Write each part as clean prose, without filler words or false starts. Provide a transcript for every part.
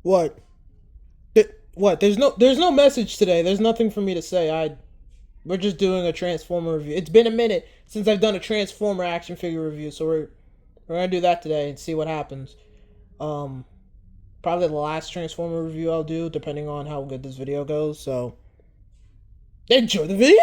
What? What? There's no message today. There's nothing for me to say. We're just doing a Transformer review. It's been a minute since I've done a Transformer action figure review, so we're gonna do that today and see what happens. Um, Probably the last Transformer review I'll do, depending on how good this video goes. So enjoy the video.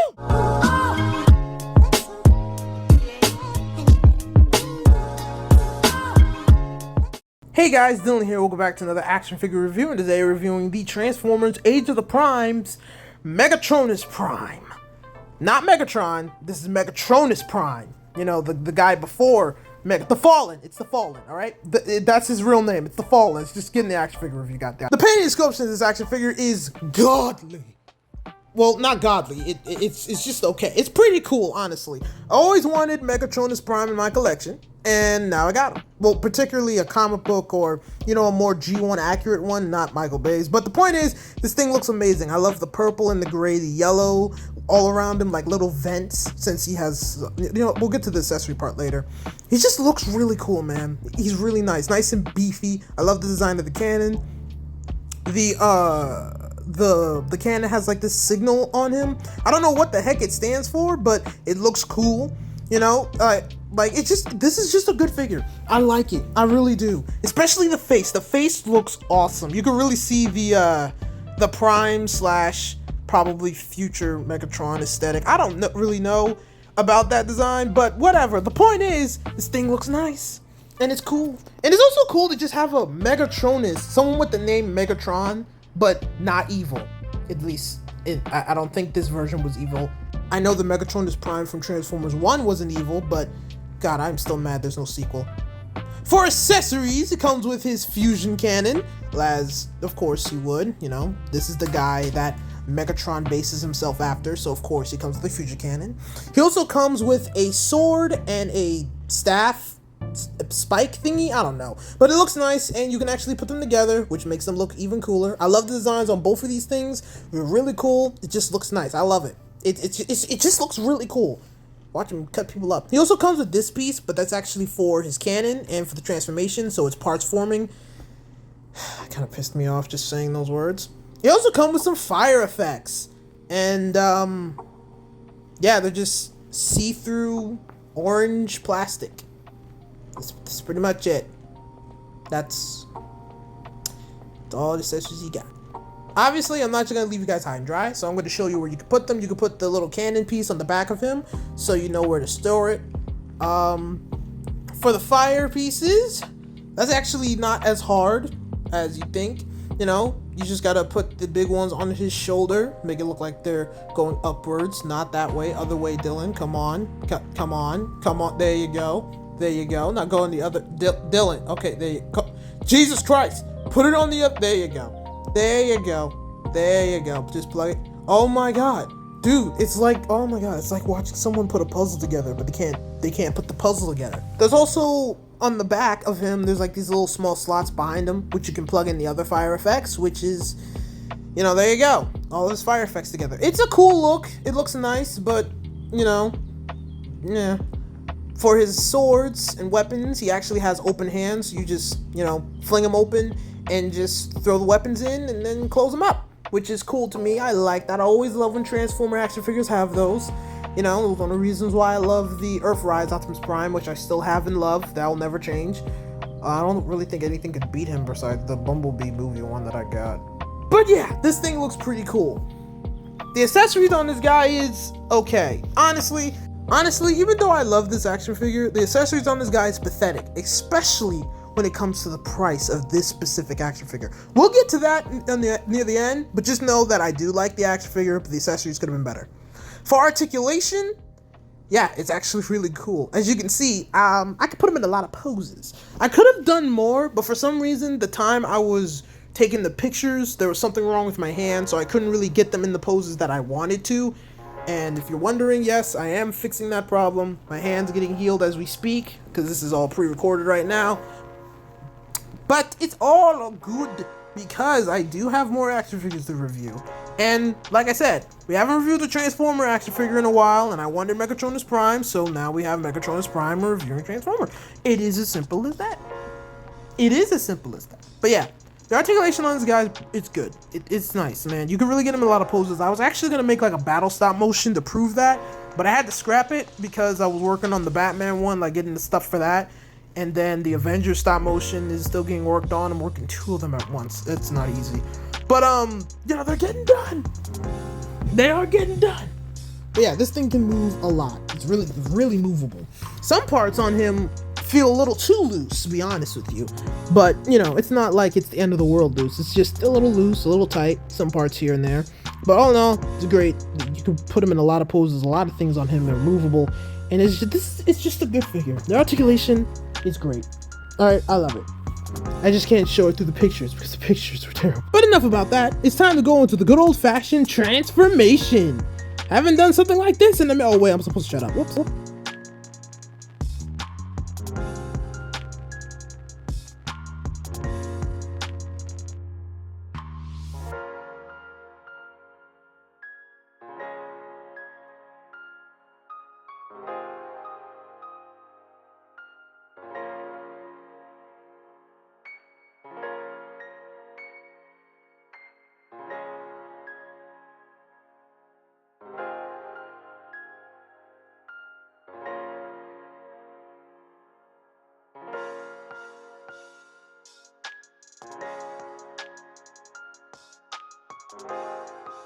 Hey guys, Dylan here. Welcome back to another action figure review, and today we're reviewing the Transformers Age of the Primes Megatronus Prime. Not Megatron, this is Megatronus Prime. You know, the guy before the Fallen. It's the Fallen, alright? That's his real name. It's the Fallen. It's just getting the action figure review, goddamn. The painting description of this action figure is godly. Well, not godly. It's just okay. It's pretty cool, honestly. I always wanted Megatronus Prime in my collection, and now I got him. Well, particularly a comic book or, you know, a more G1 accurate one, not Michael Bay's. But the point is, this thing looks amazing. I love the purple and the gray, the yellow all around him, like little vents, since he has, you know, we'll get to the accessory part later. He just looks really cool, man. He's really nice and beefy. I love the design of the cannon. The cannon has like this signal on him. I don't know what the heck it stands for, but it looks cool, you know. Like this is just a good figure. I like it, I really do. Especially the face looks awesome. You can really see the Prime slash probably future Megatron aesthetic. I don't really know about that design, but whatever. The point is, this thing looks nice and it's cool. And it's also cool to just have a Megatronus, someone with the name Megatron, but not evil. At least, I don't think this version was evil. I know the Megatronus Prime from Transformers 1 wasn't evil, but God, I'm still mad there's no sequel. For accessories, it comes with his fusion cannon, as of course he would, you know. This is the guy that Megatron bases himself after, so of course he comes with a fusion cannon. He also comes with a sword and a staff, spike thingy, I don't know, but it looks nice, and you can actually put them together, which makes them look even cooler. I love the designs on both of these things. They're really cool. It just looks nice. I love it. It just looks really cool. Watch him cut people up. He also comes with this piece, but that's actually for his cannon and for the transformation, so it's parts forming. Kind of pissed me off just saying those words. He also comes with some fire effects, and yeah, they're just see-through orange plastic. That's pretty much it. That's all the accessories you got. Obviously, I'm not just going to leave you guys high and dry, so I'm going to show you where you can put them. You can put the little cannon piece on the back of him, so you know where to store it. For the fire pieces, that's actually not as hard as you think. You know, you just got to put the big ones on his shoulder, make it look like they're going upwards, not that way. Other way, Dylan. Come on. Come on. There you go. Now go on the other. Dylan. Okay, there you go. Jesus Christ. Put it on the up. There you go. Just plug it. Oh my God. Dude, it's like, oh my God. It's like watching someone put a puzzle together, but they can't put the puzzle together. There's also, on the back of him, there's like these little small slots behind him, which you can plug in the other fire effects, which is, you know, there you go. All those fire effects together. It's a cool look. It looks nice, but, you know, yeah. For his swords and weapons, he actually has open hands. You just, you know, fling them open and just throw the weapons in and then close them up, which is cool to me. I like that. I always love when Transformer action figures have those. You know, one of the reasons why I love the Earthrise Optimus Prime, which I still have and love. That will never change. I don't really think anything could beat him besides the Bumblebee movie one that I got. But yeah, this thing looks pretty cool. The accessories on this guy is okay. Honestly, even though I love this action figure, the accessories on this guy is pathetic, especially when it comes to the price of this specific action figure. We'll get to that near the end, but just know that I do like the action figure, but the accessories could have been better. For articulation, yeah, it's actually really cool. As you can see, I could put him in a lot of poses. I could have done more, but for some reason, the time I was taking the pictures, there was something wrong with my hand, so I couldn't really get them in the poses that I wanted to. And if you're wondering, yes, I am fixing that problem. My hand's getting healed as we speak, because this is all pre-recorded right now. But it's all good, because I do have more action figures to review. And like I said, we haven't reviewed the Transformer action figure in a while, and I wanted Megatronus Prime, so now we have Megatronus Prime reviewing Transformer. It is as simple as that. But yeah, The articulation on this guy, it's good. It's nice, man. You can really get him in a lot of poses. I was actually gonna make like a battle stop motion to prove that, but I had to scrap it because I was working on the Batman one, like getting the stuff for that. And then the Avengers stop motion is still getting worked on. I'm working 2 of them at once. It's not easy. But, you know, they're getting done. They are getting done. But yeah, this thing can move a lot. It's really, really movable. Some parts on him feel a little too loose, to be honest with you. But, you know, it's not like it's the end of the world loose. It's just a little loose, a little tight, some parts here and there. But all in all, it's great. You can put him in a lot of poses, a lot of things on him that are movable. And it's just a good figure. The articulation is great. Alright, I love it. I just can't show it through the pictures because the pictures were terrible. But enough about that. It's time to go into the good old-fashioned transformation. Haven't done something like this in the... Oh, wait, I'm supposed to shut up. Whoops.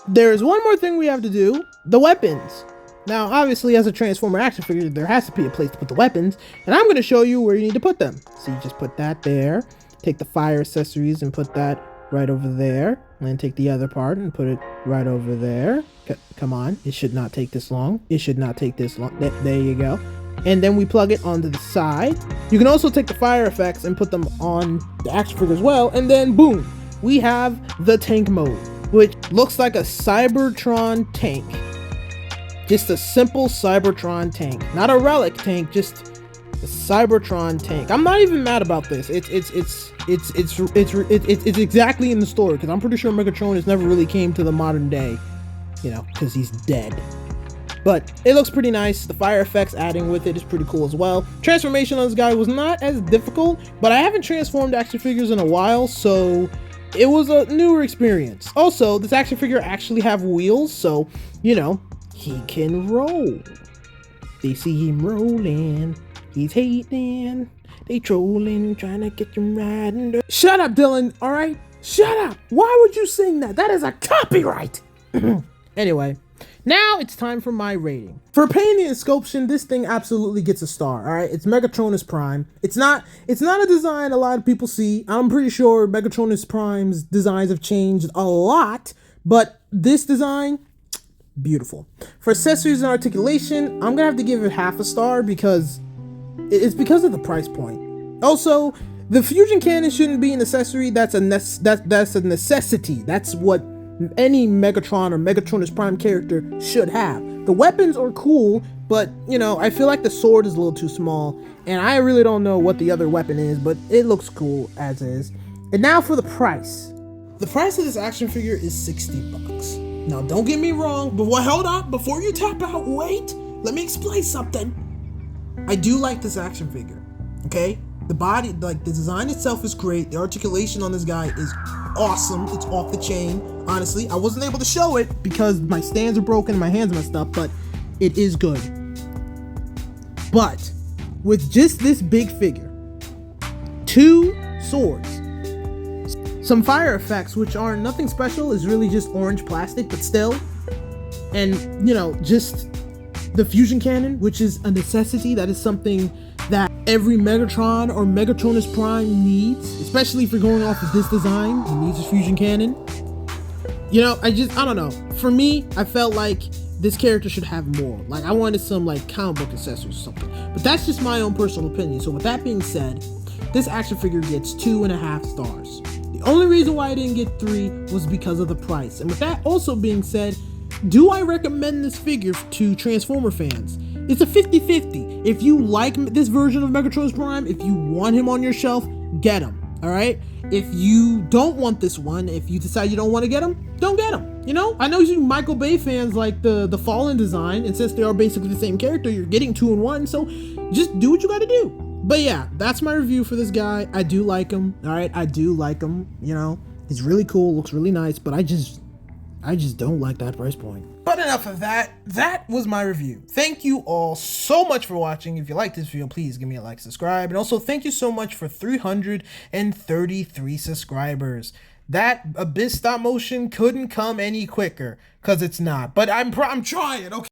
There is one more thing we have to do, the weapons. Now, obviously, as a Transformer action figure, there has to be a place to put the weapons, and I'm going to show you where you need to put them. So you just put that there, take the fire accessories and put that right over there, and then take the other part and put it right over there. Come on, it should not take this long. It should not take this long. There you go. And then we plug it onto the side. You can also take the fire effects and put them on the action figure as well, and then boom, we have the tank mode, which looks like a Cybertron tank. Just a simple Cybertron tank. Not a relic tank, just a Cybertron tank. I'm not even mad about this. It's exactly in the story, because I'm pretty sure Megatronus never really came to the modern day, you know, because he's dead. But it looks pretty nice. The fire effects adding with it is pretty cool as well. Transformation on this guy was not as difficult, but I haven't transformed action figures in a while, so it was a newer experience. Also, this action figure actually have wheels, so, you know, he can roll. They see him rolling, he's hating, they trolling, trying to get him riding. Shut up, Dylan, alright? Shut up! Why would you sing that? That is a copyright! Anyway, now it's time for my rating. For painting and sculpture, this thing absolutely gets a star, alright? It's Megatronus Prime. It's not a design a lot of people see. I'm pretty sure Megatronus Prime's designs have changed a lot, but this design, beautiful. For accessories and articulation, I'm gonna have to give it half a star because it's because of the price point. Also, the fusion cannon shouldn't be an accessory. That's a necessity. That's what any Megatron or Megatronus Prime character should have. The weapons are cool, but you know, I feel like the sword is a little too small, and I really don't know what the other weapon is, but it looks cool as is. And now for the price. The price of this action figure is $60. Now don't get me wrong, but hold on, before you tap out, wait, let me explain something. I do like this action figure, okay? The body, like the design itself is great. The articulation on this guy is awesome. It's off the chain. Honestly, I wasn't able to show it because my stands are broken, my hands messed up, but it is good. But with just this big figure, 2 swords, some fire effects, which are nothing special, is really just orange plastic, but still, and you know, just the fusion cannon, which is a necessity. That is something that every Megatron or Megatronus Prime needs, especially if you're going off of this design. He needs a fusion cannon. You know, I don't know. For me, I felt like this character should have more. Like, I wanted some like comic book accessories or something. But that's just my own personal opinion. So with that being said, this action figure gets 2.5 stars. The only reason why I didn't get 3 was because of the price. And with that also being said, do I recommend this figure to Transformer fans? It's a 50-50. If you like this version of Megatronus Prime, if you want him on your shelf, get him, all right? If you don't want this one, if you decide you don't want to get him, don't get him, you know? I know you Michael Bay fans like the Fallen design, and since they are basically the same character, you're getting 2 in 1, so just do what you gotta do. But yeah, that's my review for this guy. I do like him. All right, I do like him. You know, he's really cool, looks really nice, but I just don't like that price point. But enough of that. That was my review. Thank you all so much for watching. If you like this video, please give me a like, subscribe, and also thank you so much for 333 subscribers. That Abyss stop motion couldn't come any quicker, because it's not. But I'm trying, okay?